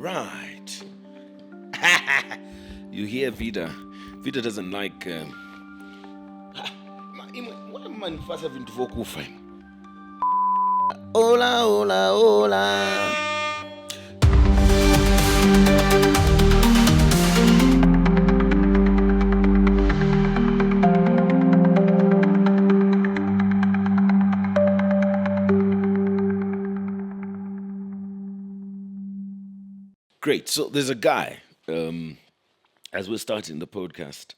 Right. You hear Vida. Vida doesn't like. Why man fast having to vocal fine? Hola, hola, hola. Great. So there's a guy. As we're starting the podcast,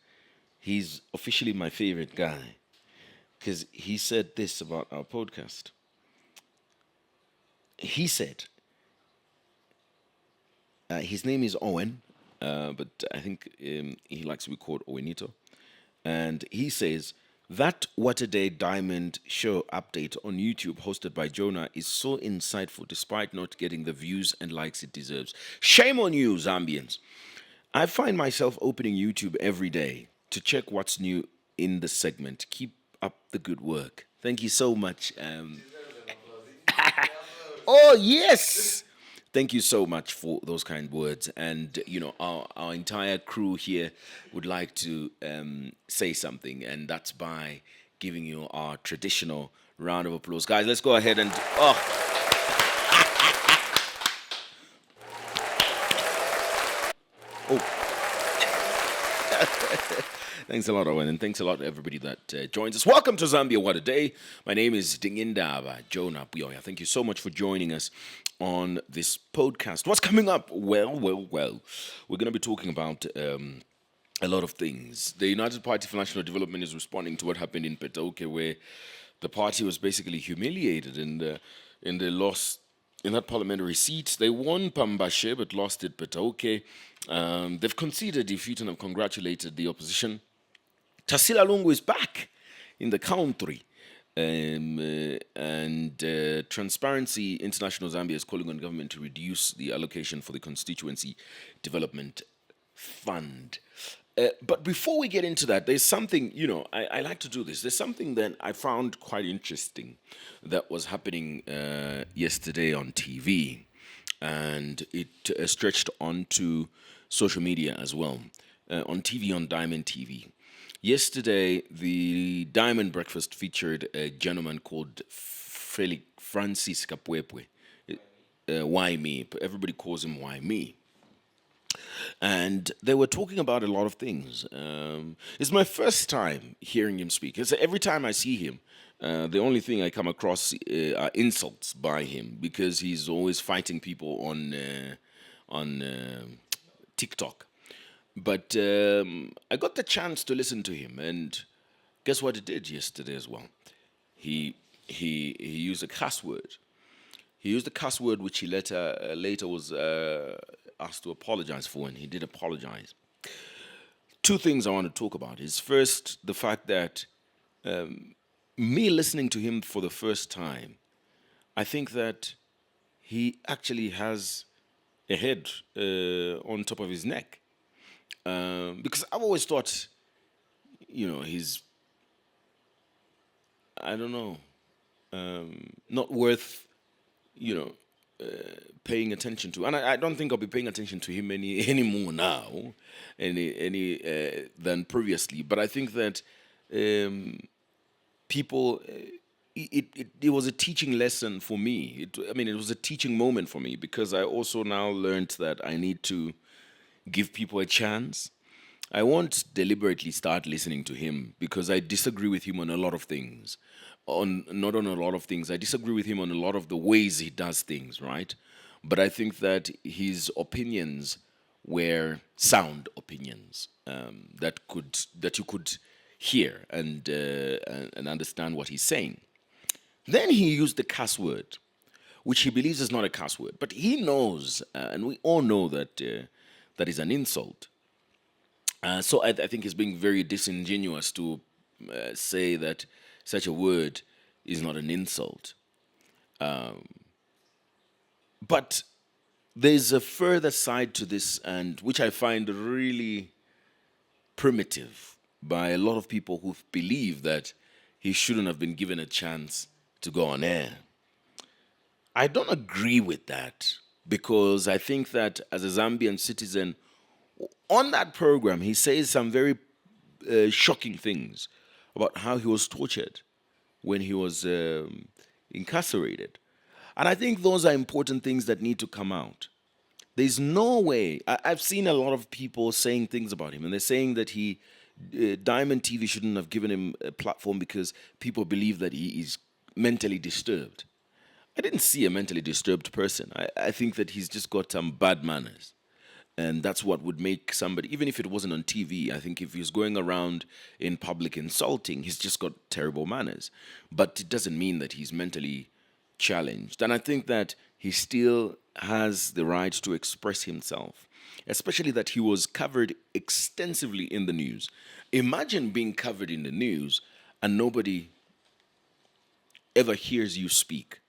he's officially my favorite guy because he said this about our podcast. He said, his name is Owen, but I think he likes to be called Owenito. And he says, that What a Day Diamond show update on YouTube hosted by Jonah is so insightful despite not getting the views and likes it deserves. Shame on you, Zambians. I find myself opening YouTube every day to check what's new in the segment. Keep up the good work. Thank you so much. Oh, yes. Thank you so much for those kind words. And, our entire crew here would like to say something, and that's by giving you our traditional round of applause. Guys, let's go ahead and... Thanks a lot, Owen, and thanks a lot to everybody that joins us. Welcome to Zambia, What a Day. My name is Dingindaba Jonah Buyoya. Thank you so much for joining us on this podcast. What's coming up? Well. We're going to be talking about a lot of things. The United Party for National Development is responding to what happened in Petoke, where the party was basically humiliated in the loss in that parliamentary seat. They won Pambashe but lost at Petoke. They've conceded defeat and have congratulated the opposition. Tasila Lungu is back in the country. And Transparency International Zambia is calling on government to reduce the allocation for the Constituency Development Fund. But before we get into that, there's something, I like to do this. There's something that I found quite interesting that was happening yesterday on TV. And it stretched onto social media as well. On TV, on Diamond TV. Yesterday, the Diamond Breakfast featured a gentleman called Francis Kapwepwe. Why me? Everybody calls him Why me. And they were talking about a lot of things. It's my first time hearing him speak. It's every time I see him, the only thing I come across are insults by him because he's always fighting people on TikTok. But I got the chance to listen to him, and guess what he did yesterday as well? He used a cuss word. He used a cuss word which he later was asked to apologize for, and he did apologize. Two things I want to talk about is first the fact that me listening to him for the first time, I think that he actually has a head on top of his neck. Because I've always thought, he's, I don't know, not worth, paying attention to. And I don't think I'll be paying attention to him any more now, than previously. But I think that people, it was a teaching lesson for me. It was a teaching moment for me because I also now learned that I need to give people a chance. I won't deliberately start listening to him because I disagree with him on a lot of things. Not on a lot of things. I disagree with him on a lot of the ways he does things, right? But I think that his opinions were sound opinions that you could hear and understand what he's saying. Then he used the cuss word, which he believes is not a cuss word, but he knows, and we all know that that is an insult. So I think he's being very disingenuous to say that such a word is not an insult. But there's a further side to this, and which I find really primitive by a lot of people who believe that he shouldn't have been given a chance to go on air. I don't agree with that. because I think that as a Zambian citizen, on that program, he says some very shocking things about how he was tortured when he was incarcerated. And I think those are important things that need to come out. There's no way. I've seen a lot of people saying things about him, and they're saying that Diamond TV shouldn't have given him a platform because people believe that he is mentally disturbed. I didn't see a mentally disturbed person. I think that he's just got some bad manners. And that's what would make somebody, even if it wasn't on TV, I think if he's going around in public insulting, he's just got terrible manners. But it doesn't mean that he's mentally challenged. And I think that he still has the right to express himself, especially that he was covered extensively in the news. Imagine being covered in the news and nobody ever hears you speak.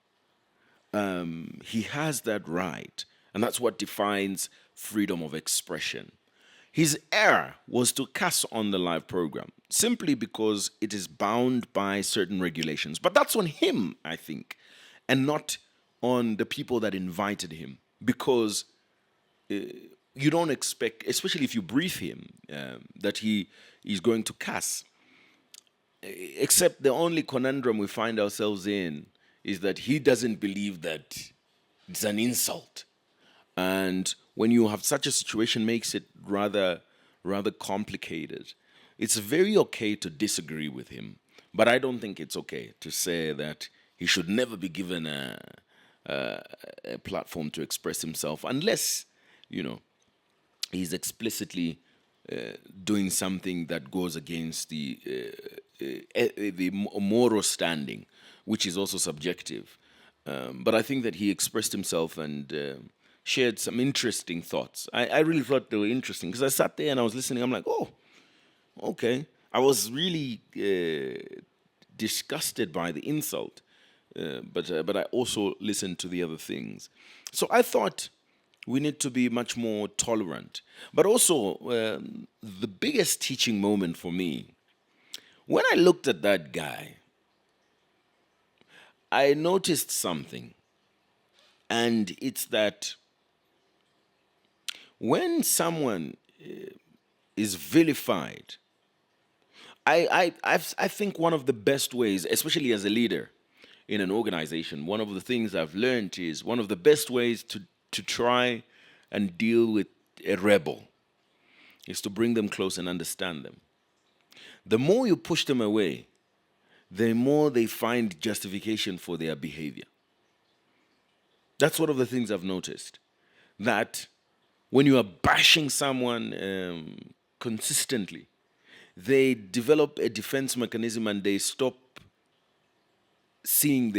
He has that right, and that's what defines freedom of expression. His error was to cuss on the live program simply because it is bound by certain regulations. But that's on him, I think, and not on the people that invited him, because you don't expect, especially if you brief him, that he is going to cuss. Except the only conundrum we find ourselves in is that he doesn't believe that it's an insult. And when you have such a situation, makes it rather complicated. It's very okay to disagree with him, but I don't think it's okay to say that he should never be given a platform to express himself unless, he's explicitly doing something that goes against the moral standing, which is also subjective. But I think that he expressed himself and shared some interesting thoughts. I really thought they were interesting because I sat there and I was listening. I'm like, oh, okay. I was really disgusted by the insult, but I also listened to the other things. So I thought we need to be much more tolerant. But also, the biggest teaching moment for me, when I looked at that guy, I noticed something. And it's that when someone is vilified, I think one of the best ways, especially as a leader in an organization, one of the things I've learned is one of the best ways to try and deal with a rebel is to bring them close and understand them. The more you push them away, the more they find justification for their behavior. That's one of the things I've noticed. That when you are bashing someone consistently, they develop a defense mechanism and they stop seeing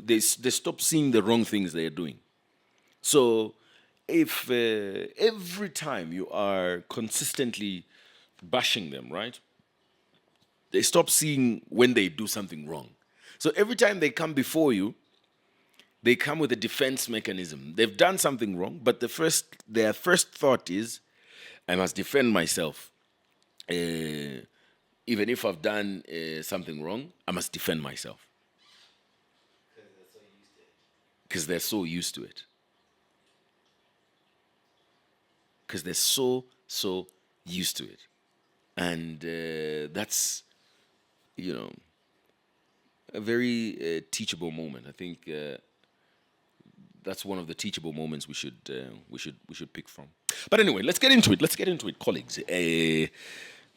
they stop seeing the wrong things they are doing. So if every time you are consistently bashing them, right, they stop seeing when they do something wrong. So every time they come before you, they come with a defense mechanism. They've done something wrong, but their first thought is, I must defend myself. Even if I've done something wrong, I must defend myself. Because they're so used to it. Because they're so used to it. And that's, a very teachable moment. I think that's one of the teachable moments we should pick from. But anyway, let's get into it, colleagues.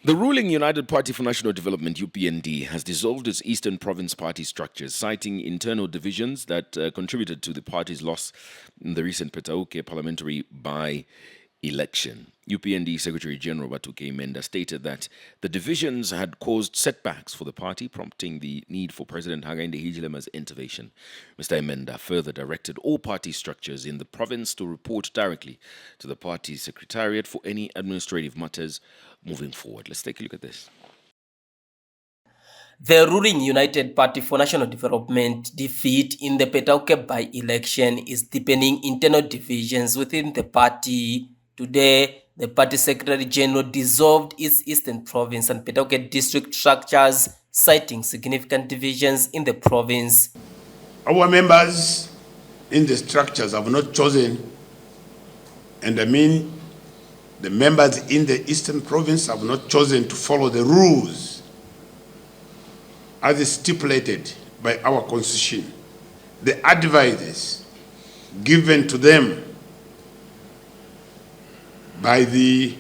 The ruling United Party for National Development, UPND, has dissolved its Eastern Province party structures, citing internal divisions that contributed to the party's loss in the recent Petauke parliamentary by-election. UPND Secretary General Batuke Menda stated that the divisions had caused setbacks for the party, prompting the need for President Hakainde Hichilema's intervention. Mr. Menda further directed all party structures in the province to report directly to the party secretariat for any administrative matters moving forward. Let's take a look at this. The ruling United Party for National Development defeat in the Petauke by-election is deepening internal divisions within the party. Today, the party secretary general dissolved its Eastern Province and Petauke district structures, citing significant divisions in the province. Our members in the structures have not chosen, and I mean the members in the Eastern Province have not chosen to follow the rules as stipulated by our Constitution, the advices given to them by the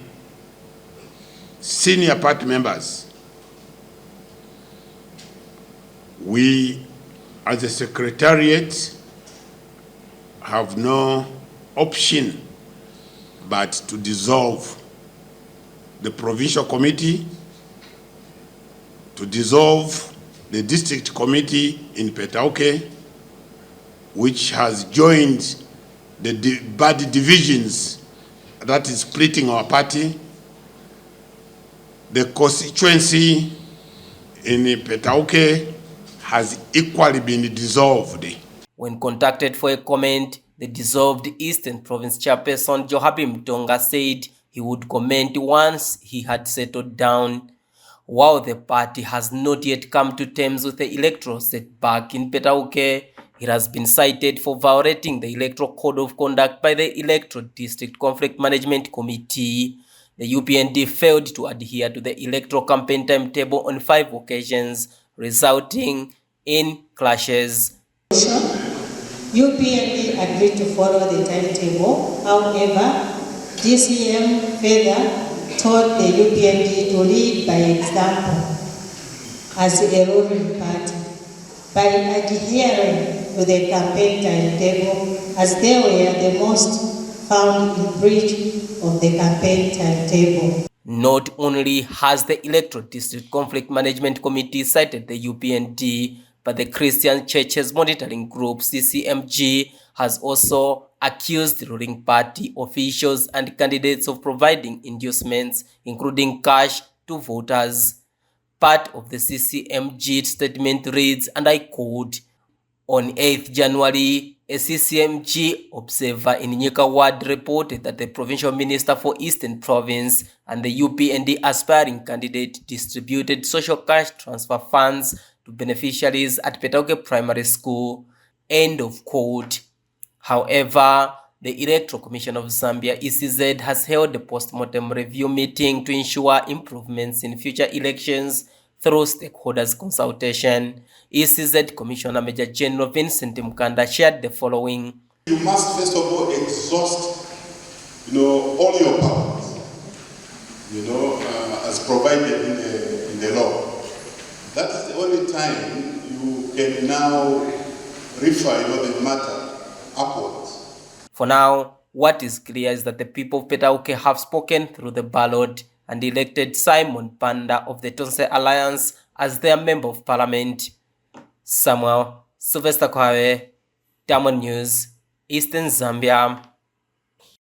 senior party members, we as a secretariat have no option but to dissolve the provincial committee, to dissolve the district committee in Petauke, which has joined the bad divisions that is splitting our party. The constituency in Petauke has equally been dissolved. When contacted for a comment, the dissolved Eastern Province chairperson Johabi Mtonga said he would comment once he had settled down. While the party has not yet come to terms with the electoral setback in Petauke, it has been cited for violating the Electoral Code of Conduct by the Electoral District Conflict Management Committee. The UPND failed to adhere to the electoral campaign timetable on 5 occasions, resulting in clashes. UPND agreed to follow the timetable. However, DCM further told the UPND to lead by example as a ruling party by adhering to the campaign timetable, as they were the most found in breach of the campaign timetable. Not only has the Electoral District Conflict Management Committee cited the UPND, but the Christian Churches Monitoring Group, CCMG, has also accused the ruling party officials and candidates of providing inducements, including cash, to voters. Part of the CCMG statement reads, and I quote, "On 8th January, a CCMG observer in Nyika Ward reported that the Provincial Minister for Eastern Province and the UPND aspiring candidate distributed social cash transfer funds to beneficiaries at Petauke Primary School." End of quote. However, the Electoral Commission of Zambia, ECZ, has held a post-mortem review meeting to ensure improvements in future elections through stakeholders consultation. ECZ Commissioner Major General Vincent Mkanda shared the following. You must first of all exhaust, all your powers, as provided in the law. That is the only time you can now refer the matter upwards. For now, what is clear is that the people of Petauke have spoken through the ballot and elected Simon Panda of the Tonse Alliance as their Member of Parliament. Samuel Sylvester Kwawe, Diamond News, Eastern Zambia.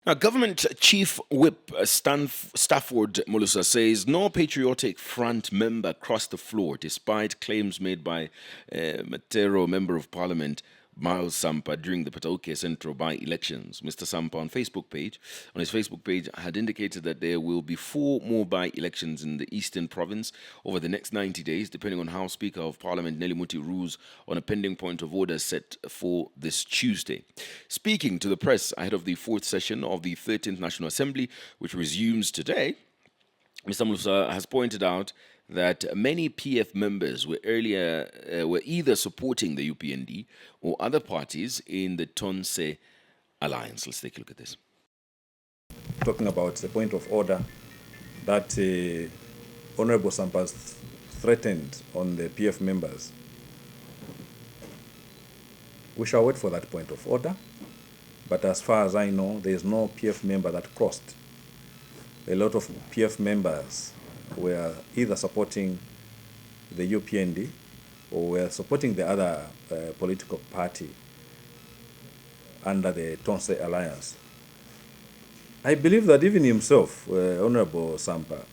Now, Government Chief Whip Stafford Molusa says no patriotic front member crossed the floor despite claims made by Matero Member of Parliament Miles Sampa during the Petauke Central by-elections. Mr. Sampa on his Facebook page, had indicated that there will be 4 more by-elections in the Eastern Province over the next 90 days, depending on how Speaker of Parliament Nelly Muti rules on a pending point of order set for this Tuesday. Speaking to the press ahead of the 4th session of the 13th National Assembly, which resumes today, Mr. Molusa has pointed out that many PF members were either supporting the UPND or other parties in the Tonse Alliance. Let's take a look at this. Talking about the point of order that Honorable Sampas threatened on the PF members. We shall wait for that point of order, but as far as I know, there is no PF member that crossed. A lot of PF members were either supporting the UPND or were supporting the other political party under the Tonse Alliance. I believe that even himself, Honorable Sampa,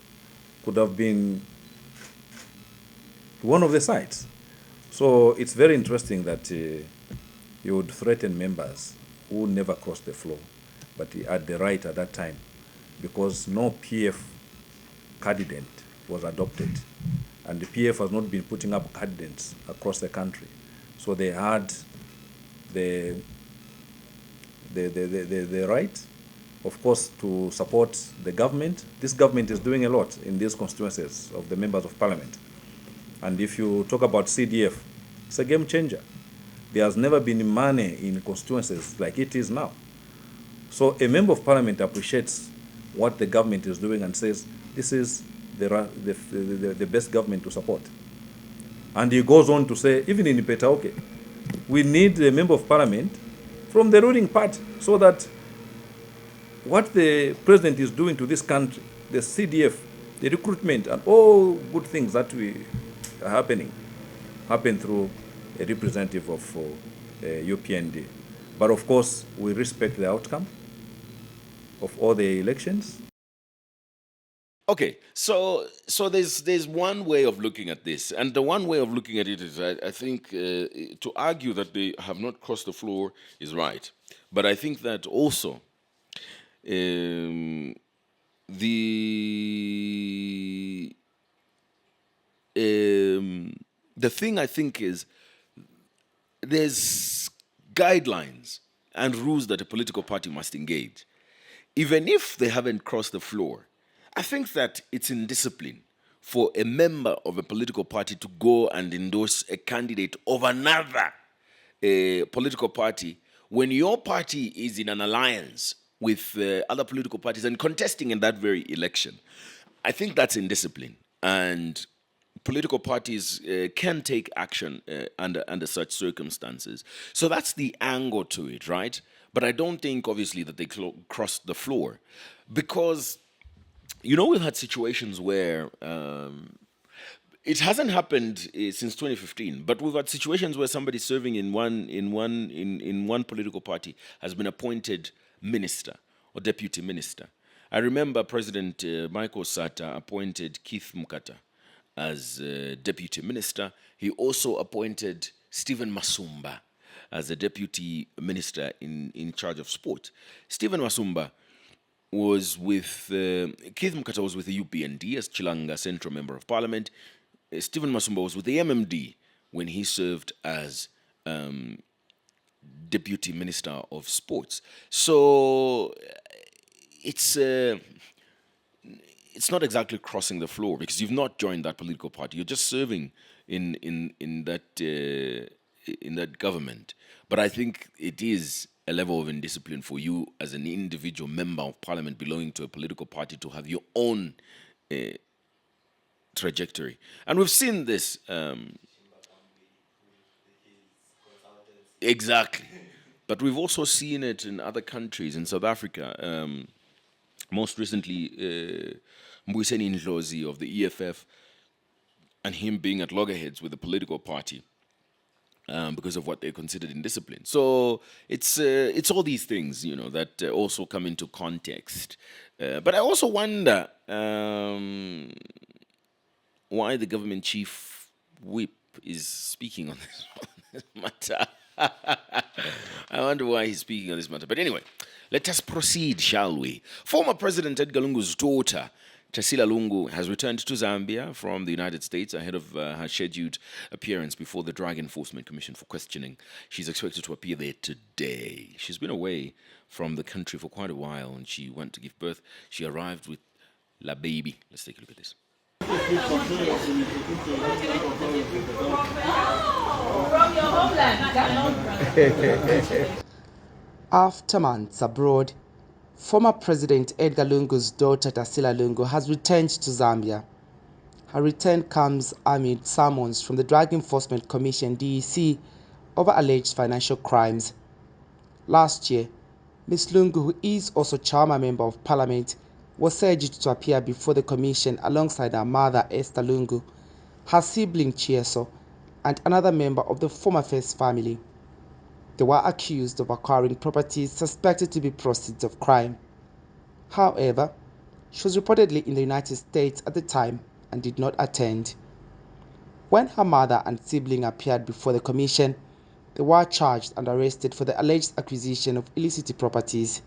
could have been one of the sides. So it's very interesting that he would threaten members who never crossed the floor, but he had the right at that time because no PF candidate was adopted, and the PF has not been putting up candidates across the country. So they had the the right, of course, to support the government. This government is doing a lot in these constituencies of the members of parliament. And if you talk about CDF, it's a game changer. There has never been money in constituencies like it is now. So a member of parliament appreciates what the government is doing and says, this is the best government to support. And he goes on to say, even in Petauke, we need a member of parliament from the ruling party so that what the president is doing to this country, the CDF, the recruitment, and all good things that are happen through a representative of UPND. But of course, we respect the outcome of all the elections. Okay, so there's one way of looking at this, and the one way of looking at it is, I think, to argue that they have not crossed the floor is right, but I think that also the thing I think is there's guidelines and rules that a political party must engage, even if they haven't crossed the floor. I think that it's indiscipline for a member of a political party to go and endorse a candidate of another political party when your party is in an alliance with other political parties and contesting in that very election. I think that's indiscipline, and political parties can take action under such circumstances. So that's the angle to it, right? But I don't think, obviously, that they crossed the floor, because we've had situations where it hasn't happened since 2015, but we've had situations where somebody serving in one political party has been appointed minister or deputy minister. I remember President Michael Sata appointed Keith Mukata as deputy minister. He also appointed Stephen Masumba as a deputy minister in charge of sport. Stephen Masumba was with, Keith Mukata was with the UPND as Chilanga Central Member of Parliament. Stephen Masumba was with the MMD when he served as Deputy Minister of Sports. So it's not exactly crossing the floor, because you've not joined that political party. You're just serving in that government. But I think it is a level of indiscipline for you as an individual member of parliament belonging to a political party to have your own trajectory. And we've seen this. Exactly. But we've also seen it in other countries, in South Africa. Most recently, Mbuyiseni Ndlozi of the EFF, and him being at loggerheads with the political party because of what they considered indiscipline. So it's all these things, that also come into context. But I also wonder why the government chief whip is speaking on this matter. I wonder why he's speaking on this matter. But anyway, let us proceed, shall we? Former President Edgar Lungu's daughter, Tasila Lungu, has returned to Zambia from the United States ahead of her scheduled appearance before the Drug Enforcement Commission for questioning. She's expected to appear there today. She's been away from the country for quite a while, and she went to give birth. She arrived with La Baby. Let's take a look at this. After months abroad, former President Edgar Lungu's daughter Tasila Lungu has returned to Zambia. Her return comes amid summons from the Drug Enforcement Commission (DEC) over alleged financial crimes. Last year, Ms. Lungu, who is also Chama Member of Parliament, was urged to appear before the commission alongside her mother Esther Lungu, her sibling Chieso, and another member of the former First family. They were accused of acquiring properties suspected to be proceeds of crime. However, she was reportedly in the United States at the time and did not attend. When her mother and sibling appeared before the commission, they were charged and arrested for the alleged acquisition of illicit properties.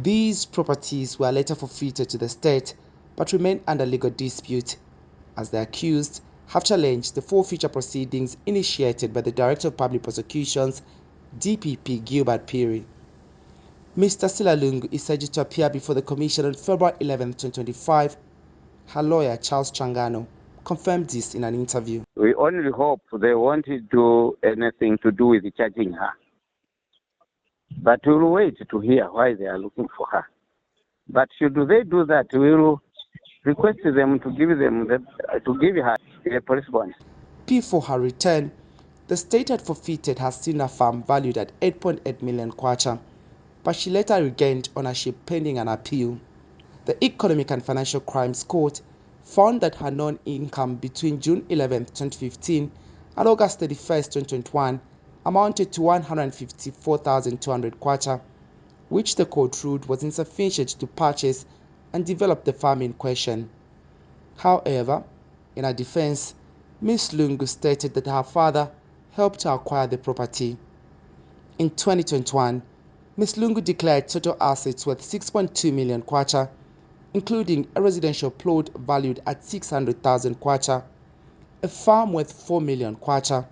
These properties were later forfeited to the state but remain under legal dispute, as the accused have challenged the forfeiture proceedings initiated by the Director of Public Prosecutions, DPP Gilbert Piri. Ms. Tasila Lungu is scheduled to appear before the Commission on February 11, 2025. Her lawyer, Charles Changano, confirmed this in an interview. We only hope they won't do anything to do with charging her. But we'll wait to hear why they are looking for her. But should they do that, we will request them to give her a police bond. Before her return, the state had forfeited her Sina farm valued at 8.8 million kwacha, but she later regained ownership pending an appeal. The Economic and Financial Crimes Court found that her non-income between June 11, 2015 and August 31, 2021 amounted to 154,200 kwacha, which the court ruled was insufficient to purchase and develop the farm in question. However, in her defense, Ms. Lungu stated that her father helped her acquire the property. In 2021, Ms. Lungu declared total assets worth 6.2 million kwacha, including a residential plot valued at 600,000 kwacha, a farm worth 4 million kwacha,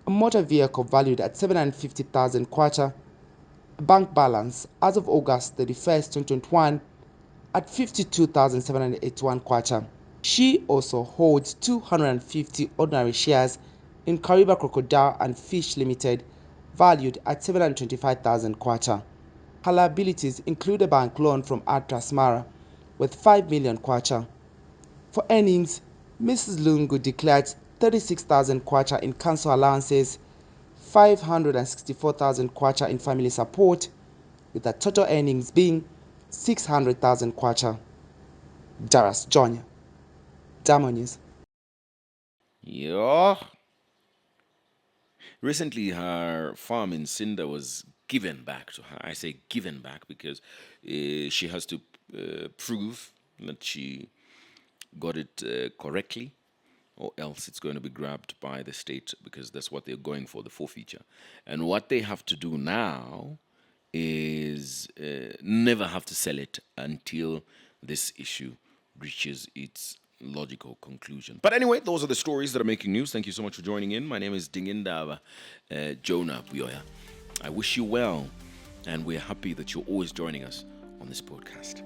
a motor vehicle valued at 750,000 kwacha, a bank balance as of August 31, 2021 at 52,781 kwacha. She also holds 250 ordinary shares in Kariba Crocodile and Fish Limited, valued at 725,000 kwacha. Her liabilities include a bank loan from Atrasmara with 5 million kwacha. For earnings, Mrs. Lungu declared 36,000 kwacha in council allowances, 564,000 kwacha in family support, with her total earnings being 600,000 kwacha. Dingindaba Jonah Buyoya. Yeah. Recently, her farm in Cinda was given back to her. I say given back because she has to prove that she got it correctly, or else it's going to be grabbed by the state because that's what they're going for, the forfeiture. And what they have to do now is never have to sell it until this issue reaches its logical conclusion. But anyway, those are the stories that are making news. Thank you so much for joining in. My name is Dingindaba Jonah Buyoya. I wish you well, and we're happy that you're always joining us on this podcast.